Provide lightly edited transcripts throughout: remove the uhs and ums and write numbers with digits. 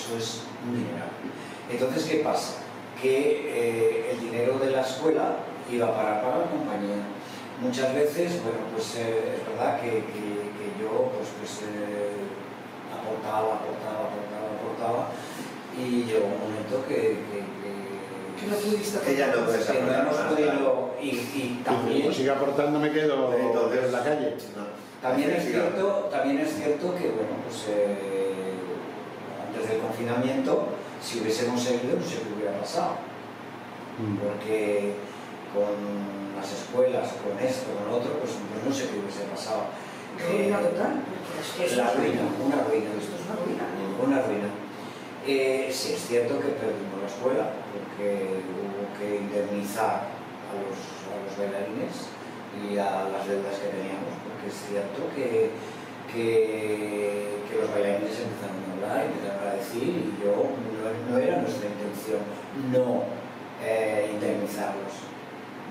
eso es un dineral. Entonces, ¿qué pasa? Que el dinero de la escuela iba a parar para la compañía. Muchas veces, bueno, pues es verdad que yo aportaba y llegó un momento que no pudiste, que ya no puedes que no hemos podido, y también pues sigue aportando, me quedo en la calle. También es cierto que, bueno, pues antes del confinamiento, si hubiésemos seguido, no sé qué hubiera pasado, porque con las escuelas, con esto, con lo otro, pues no sé qué hubiese pasado. Ruina total, la ruina, una ruina. Esto es una ruina. Una ruina. Sí, es cierto que perdimos la escuela, porque hubo que indemnizar a los bailarines y a las deudas que teníamos, porque es cierto que los bailarines empezaron a hablar, empezaron a decir, y no era nuestra intención no indemnizarlos.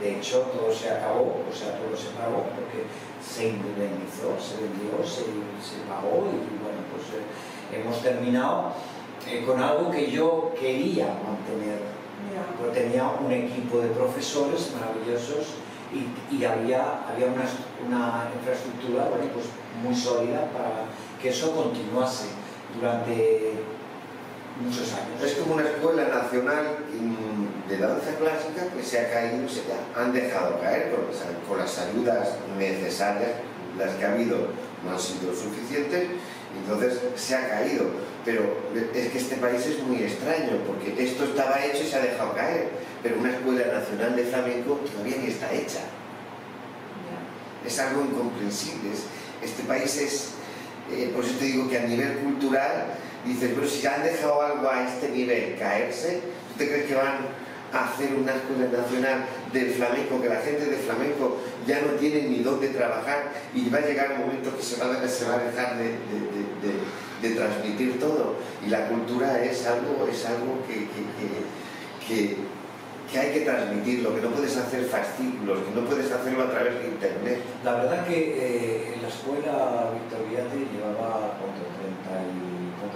De hecho, todo se acabó, o sea, todo se pagó, porque se indemnizó, se vendió, se pagó, y bueno, pues hemos terminado con algo que yo quería mantener. Porque tenía un equipo de profesores maravillosos y había una infraestructura, bueno, pues muy sólida para que eso continuase durante muchos años. Es como una escuela nacional de danza clásica que se ha caído, han dejado caer con las ayudas necesarias, las que ha habido no han sido suficientes, entonces se ha caído. Pero es que este país es muy extraño, porque esto estaba hecho y se ha dejado caer, pero una escuela nacional de flamenco todavía ni está hecha. Es algo incomprensible. Este país es, por eso te digo que a nivel cultural, dices, pero si ya han dejado algo a este nivel caerse, ¿tú te crees que van a hacer una escuela nacional del flamenco, que la gente de flamenco ya no tiene ni dónde trabajar y va a llegar un momento que se va a dejar de transmitir todo? Y la cultura es algo que hay que transmitirlo, que no puedes hacer fascículos, que no puedes hacerlo a través de internet. La verdad que en la escuela Víctor Viate llevaba ¿cuántos años? ¿No?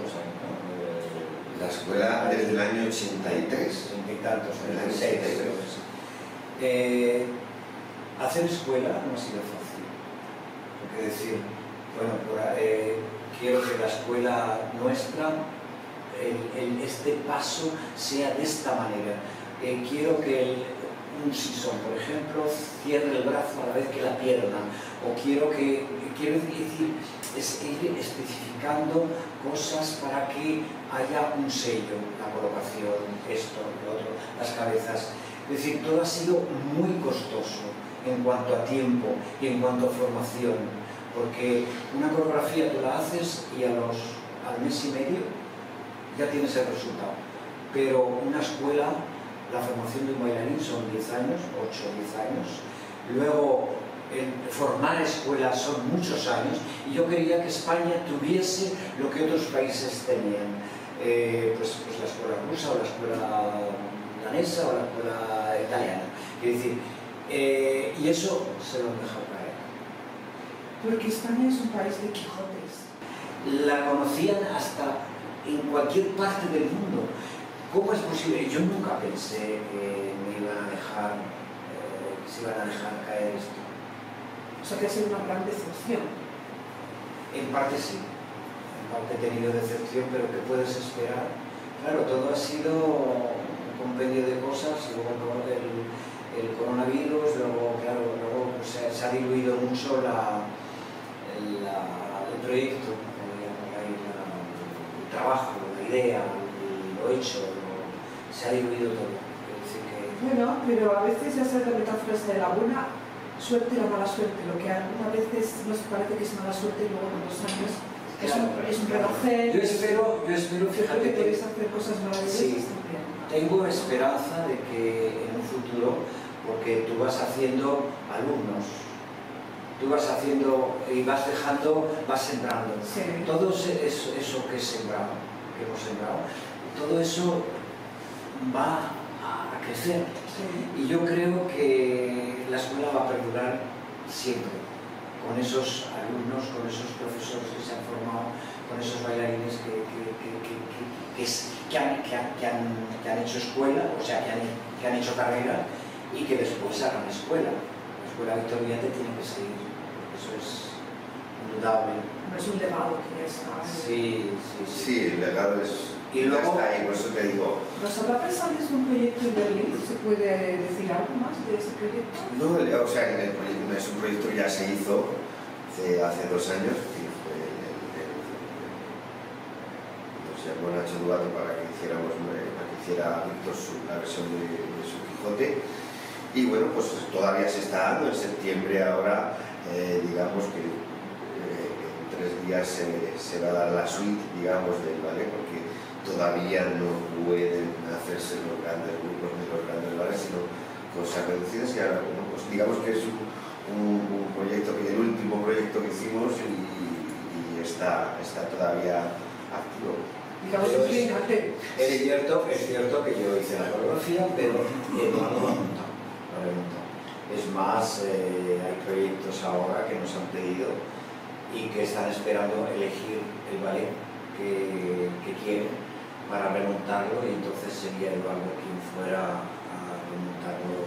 La escuela desde el año 83. 30 y tantos, 36 creo que sí. Hacer escuela no ha sido fácil, porque decir, bueno, quiero que la escuela nuestra, este paso sea de esta manera. Quiero que un sisón, por ejemplo, cierre el brazo a la vez que la pierna, o quiero decir, es ir especificando cosas para que haya un sello, la colocación, esto, lo otro, las cabezas. Es decir, todo ha sido muy costoso en cuanto a tiempo y en cuanto a formación, porque una coreografía tú la haces y al mes y medio ya tienes el resultado, pero una escuela, la formación de un bailarín son 10 años, 8 o 10 años, luego formar escuelas son muchos años, y yo quería que España tuviese lo que otros países tenían, pues la escuela rusa, o la escuela danesa, o la escuela italiana, es decir, y eso se lo han dejado caer. Porque España es un país de Quijotes. La conocían hasta en cualquier parte del mundo. ¿Cómo es posible? Yo nunca pensé que me iban a dejar, que se iban a dejar caer esto. O sea, que ha sido una gran decepción. En parte sí, en parte he tenido decepción, pero ¿qué puedes esperar? Claro, todo ha sido un compendio de cosas, luego el coronavirus, luego pues, se ha diluido mucho el proyecto, el trabajo, la idea, lo hecho, se ha diluido todo. Bueno, pero a veces ya sabes la metáfora de la buena suerte y la mala suerte. Lo que algunas veces nos parece que es mala suerte y luego con los años es un renacer. Yo espero, fíjate que podéis hacer cosas maravillosas. Sí, tengo esperanza de que en un futuro, porque tú vas haciendo alumnos, tú vas haciendo y vas dejando, vas sembrando. Sí. Todo eso que hemos sembrado, todo eso va a crecer. Sí. Y yo creo que la escuela va a perdurar siempre, con esos alumnos, con esos profesores que se han formado, con esos bailarines que han hecho escuela, o sea, que han hecho carrera y que después hagan escuela. La escuela victoriana tiene que seguir, eso es indudable. No es un legado que está. Sí. Sí, el legado es. Y luego, está ahí, por eso te digo. ¿Nos habrá pensado en un proyecto en Berlín? ¿Se puede decir algo más de ese proyecto? No, o sea, el proyecto es un proyecto que ya se hizo hace 2 años, que fue nos llamó Nacho Duato para que hiciera Víctor la versión de su Quijote. Y bueno, pues todavía se está dando. En septiembre ahora, digamos que en 3 días se va a dar la suite, digamos, del ballet, porque todavía no pueden hacerse los grandes grupos ni los grandes ballets, sino cosas reducidas. Y ahora, bueno, pues digamos que es un proyecto, el último proyecto que hicimos y está todavía activo. Digamos que es cierto que yo hice la coreografía, pero no lo montado. Es más, hay proyectos ahora que nos han pedido y que están esperando elegir el ballet que quieren para remontarlo, y entonces sería Eduardo quien fuera a remontarlo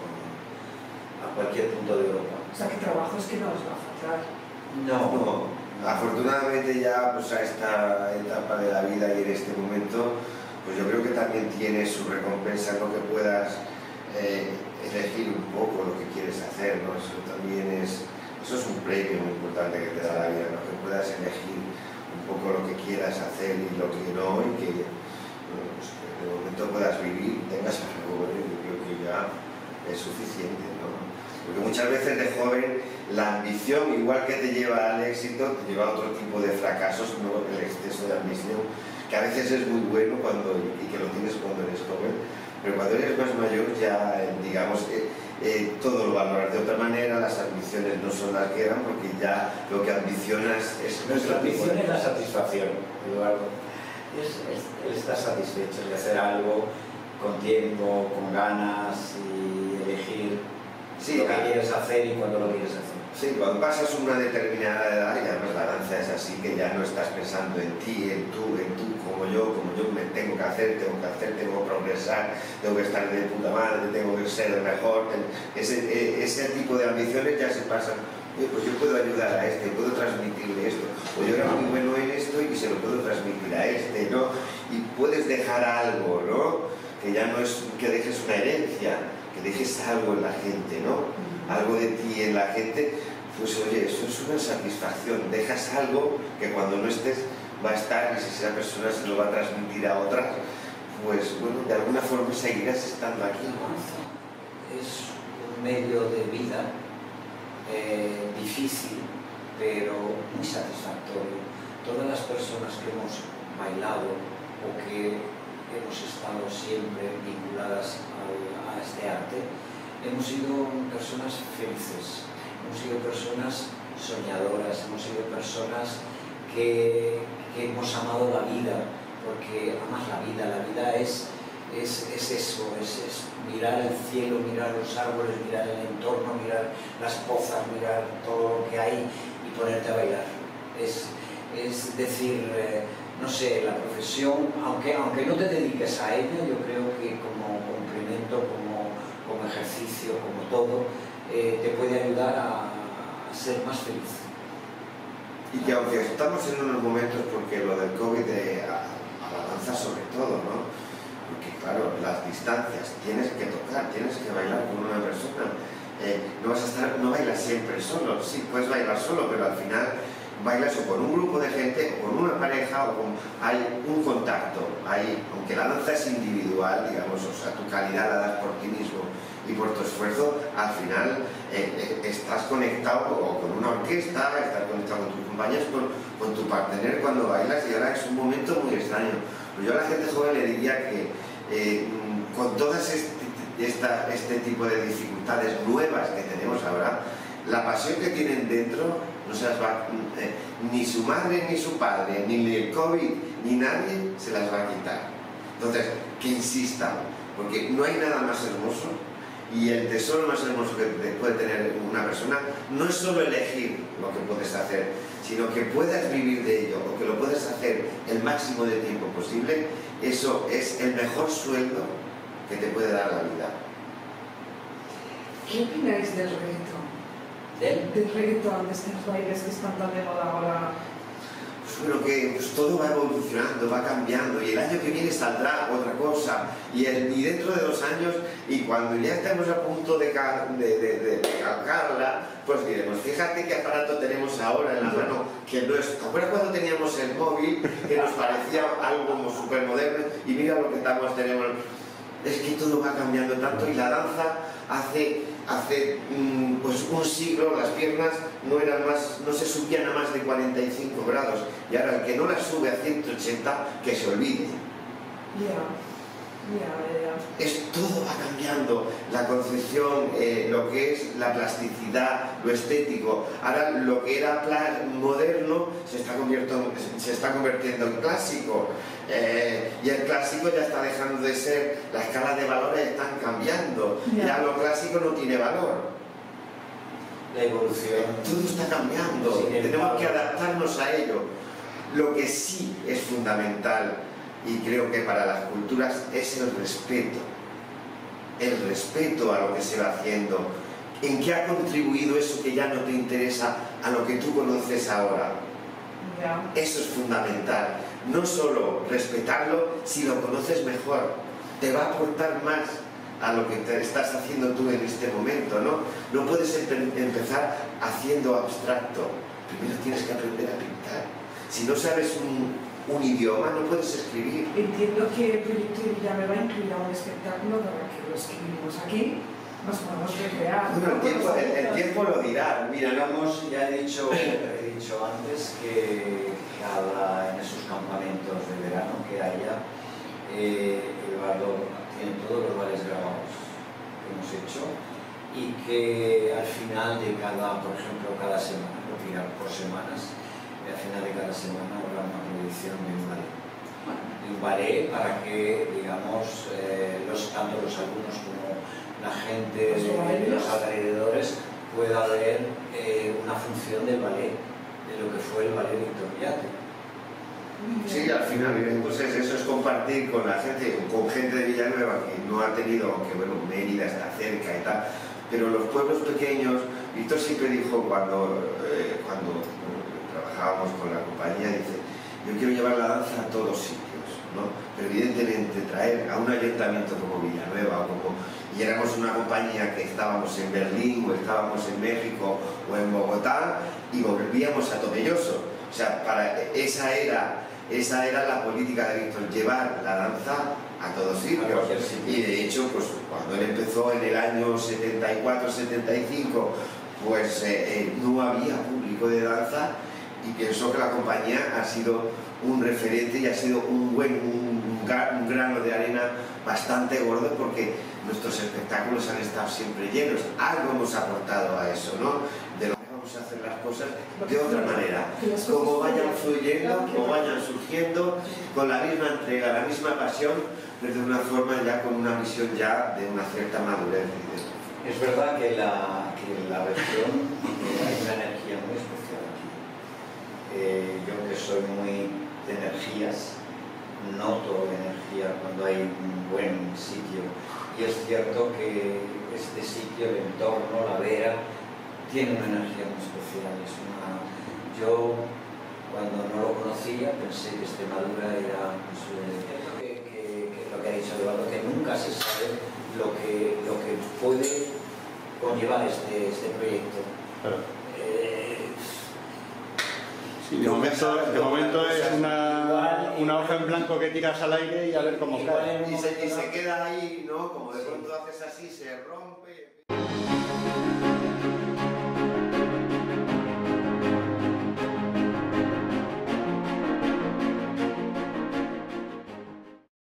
a cualquier punto de Europa. O sea, que trabajos que no os va a faltar. No. Afortunadamente ya pues a esta etapa de la vida y en este momento, pues yo creo que también tiene su recompensa, ¿no? Que puedas elegir un poco lo que quieres hacer, ¿no? Eso es un premio muy importante que te da la vida, ¿no? Que puedas elegir un poco lo que quieras hacer y lo que no, y que, bueno, pues que de momento puedas vivir, tengas algo, yo creo que ya es suficiente, ¿no? Porque muchas veces de joven la ambición, igual que te lleva al éxito, te lleva a otro tipo de fracasos, ¿no? El exceso de ambición, que a veces es muy bueno y que lo tienes cuando eres joven, pero cuando eres más mayor ya, digamos, todo lo valoras de otra manera, las ambiciones no son las que eran, porque ya lo que ambicionas es... Nuestra ambición es la satisfacción, Eduardo. Él está satisfecho de hacer algo con tiempo, con ganas, y elegir lo que quieres hacer y cuándo lo quieres hacer. Sí, cuando pasas una determinada edad, y además la danza es así, que ya no estás pensando en ti, en tú, como yo me tengo que hacer, tengo que progresar, tengo que estar de puta madre, tengo que ser el mejor. Ese tipo de ambiciones ya se pasan. Pues yo puedo ayudar a este, puedo transmitirle esto, o yo era muy bueno en esto y se lo puedo transmitir a este, ¿no? Y puedes dejar algo, ¿no? Que ya no es que dejes una herencia, que dejes algo en la gente, ¿no? Algo de ti en la gente, pues oye, eso es una satisfacción. Dejas algo que cuando no estés va a estar, y si esa persona se lo va a transmitir a otras, pues bueno, de alguna forma seguirás estando aquí. Es un medio de vida difícil, pero muy satisfactorio. Todas las personas que hemos bailado o que hemos estado siempre vinculadas a este arte, hemos sido personas felices, hemos sido personas soñadoras, hemos sido personas que hemos amado la vida, porque amas la vida es eso, es mirar el cielo, mirar los árboles, mirar el entorno, mirar las pozas, mirar todo lo que hay y ponerte a bailar. Es decir, no sé, la profesión, aunque no te dediques a ella, yo creo que como complemento, como ejercicio, como todo, te puede ayudar a ser más feliz. Y que aunque estamos en unos momentos, porque lo del COVID a la danza sobre todo, ¿no? Porque claro, las distancias, tienes que tocar, tienes que bailar con una persona, no bailas siempre solo, sí, puedes bailar solo, pero al final bailas o con un grupo de gente, o con una pareja, hay un contacto, aunque la danza es individual, digamos, o sea, tu calidad la das por ti mismo y por tu esfuerzo, al final estás conectado o con una orquesta, estás conectado con tus compañeros, con tu partener cuando bailas, y ahora es un momento muy extraño. Pues yo a la gente joven le diría que con todas este tipo de dificultades nuevas que tenemos ahora, la pasión que tienen dentro no se las va, ni su madre ni su padre, ni el COVID, ni nadie se las va a quitar. Entonces, que insistan, porque no hay nada más hermoso, y el tesoro más hermoso que puede tener una persona no es solo elegir lo que puedes hacer, sino que puedas vivir de ello o que lo puedas hacer el máximo de tiempo posible, eso es el mejor sueldo que te puede dar la vida. ¿Qué opináis del reggaetón? Del reggaetón, de estos bailes que están tan de moda ahora. Pues bueno, que pues todo va evolucionando, va cambiando, y el año que viene saldrá otra cosa, y dentro de 2 años, y cuando ya estemos a punto de calcarla, pues diremos, fíjate qué aparato tenemos ahora en la mano, que no es... ¿Te acuerdas cuando teníamos el móvil, que nos parecía algo como súper moderno, y mira lo que tenemos? Es que todo va cambiando tanto, y la danza hace pues un siglo las piernas no se subían a más de 45 grados, y ahora el que no las sube a 180, que se olvide. Todo va cambiando, la concepción, lo que es la plasticidad, lo estético. Ahora lo que era moderno se está convirtiendo en clásico, y el clásico ya está dejando de ser, las escalas de valores están cambiando, ya lo clásico no tiene valor. La evolución. Todo está cambiando, tenemos que adaptarnos a ello. Lo que sí es fundamental, y creo que para las culturas, es el respeto a lo que se va haciendo. ¿En qué ha contribuido eso que ya no te interesa a lo que tú conoces ahora? Eso es fundamental. No solo respetarlo, si lo conoces mejor, te va a aportar más a lo que te estás haciendo tú en este momento, ¿no? No puedes empezar haciendo abstracto. Primero tienes que aprender a pintar. Si no sabes un idioma, no puedes escribir. Entiendo que el proyecto de Villanueva incluirá un espectáculo para que lo escribimos aquí, nos podemos recrear. Bueno, el tiempo lo dirá. Mira, ya he dicho antes que en esos campamentos de verano que haya, el valor tiene todos los vales grabados que hemos hecho, y que al final de por ejemplo, cada semana, lo que irá por semanas, al final de cada semana habrá una proyección de un ballet. De un ballet para que, digamos, tanto los alumnos como la gente de los alrededores pueda ver una función del ballet, de lo que fue el ballet Víctor Villate. Sí, al final, entonces eso es compartir con la gente, con gente de Villanueva que no ha tenido, aunque bueno, Mérida está cerca y tal, pero los pueblos pequeños, Víctor siempre dijo cuando trabajábamos con la compañía, dice, yo quiero llevar la danza a todos sitios, ¿no? Pero evidentemente traer a un ayuntamiento como Villanueva, y éramos una compañía que estábamos en Berlín o estábamos en México o en Bogotá y volvíamos a Tomelloso. O sea, esa era la política de Víctor, llevar la danza a todos sitios. Y de hecho, pues cuando él empezó en el año 74-75, pues no había público de danza, y pienso que la compañía ha sido un referente y ha sido un grano de arena bastante gordo, porque nuestros espectáculos han estado siempre llenos. Algo hemos aportado a eso, ¿no? Vamos a hacer las cosas de otra manera, como vayan fluyendo, como vayan surgiendo, con la misma entrega, la misma pasión, pero de una forma ya con una visión ya de una cierta madurez. Es verdad que la región hay una energía muy especial aquí. Yo que soy muy de energías, noto energía cuando hay un buen sitio, y es cierto que este sitio, el entorno, la vera, tiene una energía muy especial. Yo, cuando no lo conocía, pensé que Extremadura era pues, lo que ha dicho Eduardo, que nunca se sabe lo que puede conllevar este proyecto. Claro. Sí, de momento es una hoja en blanco que tiras al aire y a ver cómo cae. Y se queda ahí, ¿no? Como de pronto haces así, se rompe.